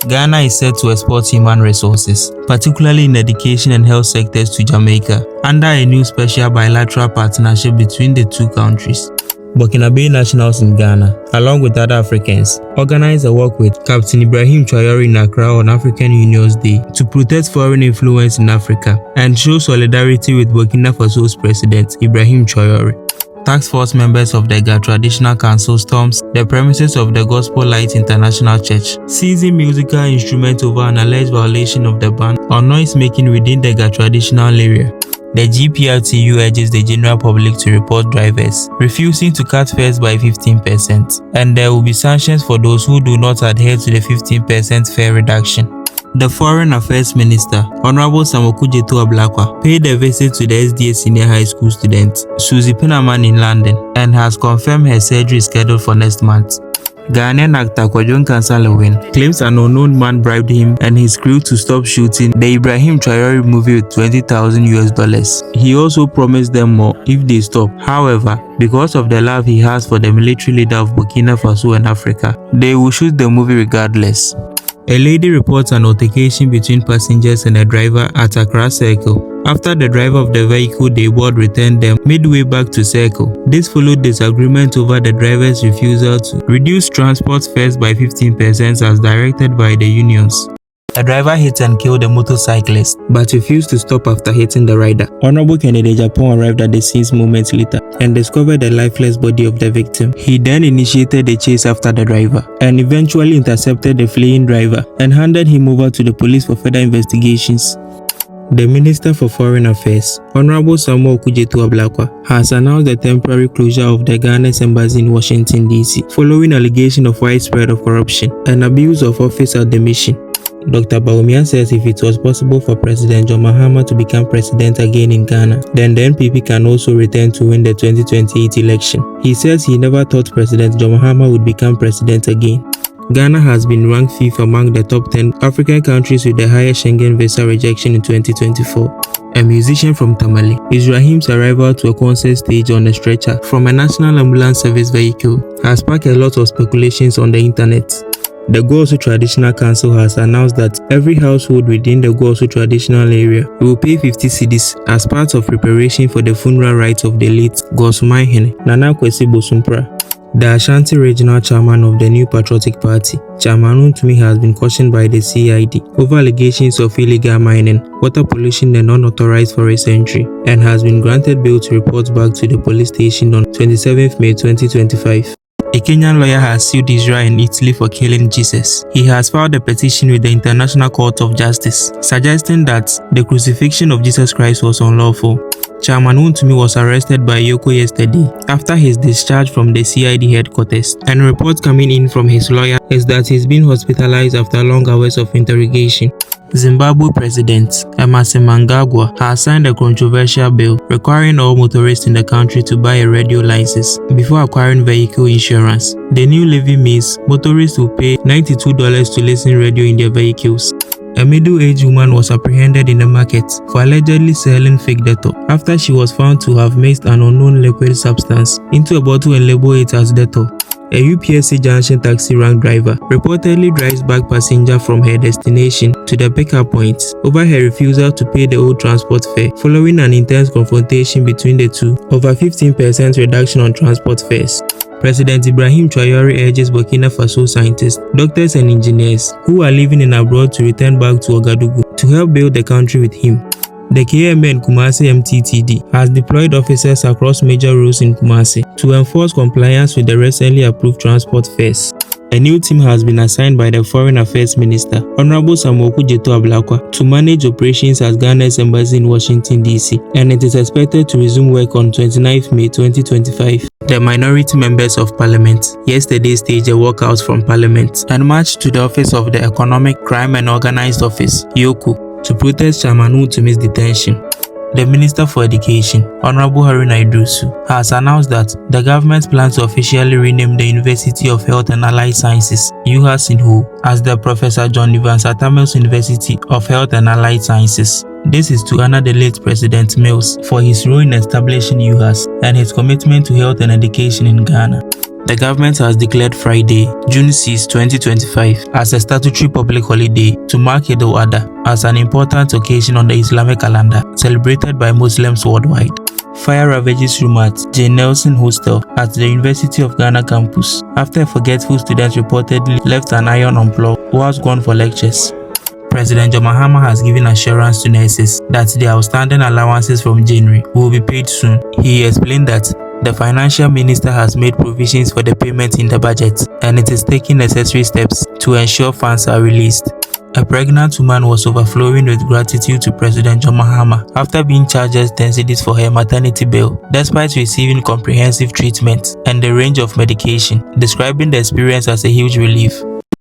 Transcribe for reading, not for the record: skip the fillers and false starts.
Ghana is set to export human resources, particularly in education and health sectors, to Jamaica, under a new special bilateral partnership between the two countries. Burkinabe nationals in Ghana, along with other Africans, organized a walk with Captain Ibrahim Traoré in Accra on African Union's Day to protest foreign influence in Africa and show solidarity with Burkina Faso's President Ibrahim Traoré. Task force members of the Ga Traditional Council storms the premises of the Gospel Light International Church, seizing musical instruments over an alleged violation of the ban on noise making within the Ga Traditional area. The GPRTU urges the general public to report drivers refusing to cut fares by 15%, and there will be sanctions for those who do not adhere to the 15% fare reduction. The Foreign Affairs Minister, Honorable Samoku Jeto Ablakwa, paid a visit to the SDA Senior High School student, Susie Pinaman in London, and has confirmed her surgery scheduled for next month. Ghanaian actor Kwadwo Nkansah claims an unknown man bribed him and his crew to stop shooting the Ibrahim Traoré movie with $20,000. He also promised them more if they stop. However, because of the love he has for the military leader of Burkina Faso and Africa, they will shoot the movie regardless. A lady reports an altercation between passengers and a driver at Accra Circle after the driver of the vehicle they board returned them midway back to Circle. This followed disagreement over the driver's refusal to reduce transport fares by 15% as directed by the unions. The driver hit and killed the motorcyclist, but refused to stop after hitting the rider. Honorable Kennedy Japan arrived at the scene moments later and discovered the lifeless body of the victim. He then initiated the chase after the driver and eventually intercepted the fleeing driver and handed him over to the police for further investigations. The Minister for Foreign Affairs, Honorable Samuel Okudzeto Ablakwa, has announced the temporary closure of the Ghana's embassy in Washington, D.C., following allegations of widespread corruption and abuse of office at the mission. Dr. Bawumia says if it was possible for President John Mahama to become president again in Ghana, then the NPP can also return to win the 2028 election. He says he never thought President John Mahama would become president again. Ghana has been ranked 5th among the top 10 African countries with the highest Schengen visa rejection in 2024. A musician from Tamale is Raheem's arrival to a concert stage on a stretcher from a National Ambulance Service vehicle has sparked a lot of speculations on the internet. The Gosu Traditional Council has announced that every household within the Gosu Traditional area will pay 50 cedis as part of preparation for the funeral rites of the late Gosumaihene Nana Kwesi Bosumpra. The Ashanti Regional Chairman of the New Patriotic Party, Chairman Untumi, has been cautioned by the CID over allegations of illegal mining, water pollution and unauthorized forest entry, and has been granted bail to report back to the police station on 27th May 2025. A Kenyan lawyer has sued Israel and Italy for killing Jesus. He has filed a petition with the International Court of Justice, suggesting that the crucifixion of Jesus Christ was unlawful. Chairman Untumi was arrested by Yoko yesterday after his discharge from the CID headquarters, and reports coming in from his lawyer is that he's been hospitalized after long hours of interrogation. Zimbabwe President Emmerson Mnangagwa has signed a controversial bill requiring all motorists in the country to buy a radio license before acquiring vehicle insurance. The new levy means motorists will pay $92 to listen to radio in their vehicles. A middle-aged woman was apprehended in the market for allegedly selling fake Dettol after she was found to have mixed an unknown liquid substance into a bottle and labeled it as Dettol. A UPSC Junction taxi rank driver reportedly drives back passenger from her destination to the pickup point over her refusal to pay the old transport fare following an intense confrontation between the two over 15% reduction on transport fares. President Ibrahim Traoré urges Burkina Faso scientists, doctors and engineers who are living in abroad to return back to Ouagadougou to help build the country with him. The KMN Kumasi MTTD has deployed officers across major roads in Kumasi to enforce compliance with the recently approved transport fares. A new team has been assigned by the Foreign Affairs Minister, Honorable Samuel Okudzeto Ablakwa, to manage operations at Ghana's embassy in Washington, D.C., and it is expected to resume work on 29th May 2025. The minority members of parliament yesterday staged a walkout from parliament and marched to the office of the Economic Crime and Organized Office, EOCO, to protest Chairman Untumi's detention. The Minister for Education, Honorable Haruna Iddrisu, has announced that the government plans to officially rename the University of Health and Allied Sciences, UHAS in Ho, as the Professor John Evans Atta Mills University of Health and Allied Sciences. This is to honor the late President Mills for his role in establishing UHAS and his commitment to health and education in Ghana. The government has declared Friday, June 6, 2025 as a statutory public holiday to mark Eid al-Adha as an important occasion on the Islamic calendar celebrated by Muslims worldwide. Fire ravages room at J. Nelson Hostel at the University of Ghana campus after a forgetful student reportedly left an iron on floor whilst gone for lectures. President John Mahama has given assurance to nurses that their outstanding allowances from January will be paid soon. He explained that the financial minister has made provisions for the payment in the budget and it is taking necessary steps to ensure funds are released. A pregnant woman was overflowing with gratitude to President John Mahama after being charged 10 cedis for her maternity bill, despite receiving comprehensive treatment and a range of medication, describing the experience as a huge relief.